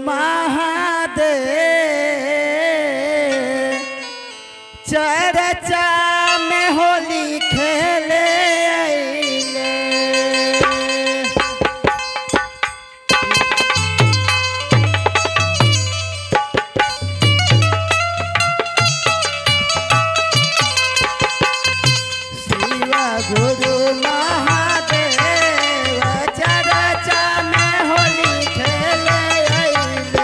महादेव चर्चा में होली खेले अइले। शिव गुरु महादेव चर्चा में होली खेले अइले।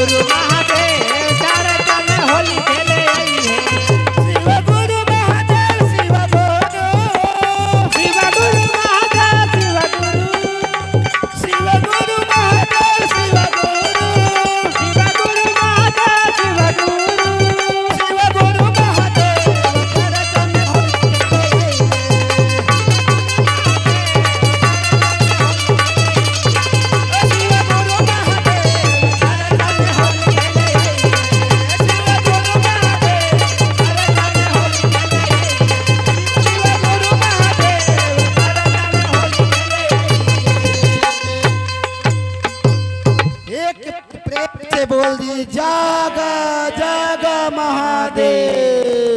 गुरु महादेव चरण में होली खेले आई है। शिव गुरु महादेव शिव गुरु शिव गुरु महादेव शिव गुरु शिव गुरु महादेव शिव गुरु शिव गुरु महादेव शिव गुरु शिव गुरु महादेव चरण में होली खेले आई है। शिव गुरु महादेव चरण में होली खेले आई है। शिव गुरु महादेव चरण में होली खेले आई है। शिव गुरु महादेव चरण में होली खेले आई है। एक प्रेम से बोल दी जागा जागा महादेव।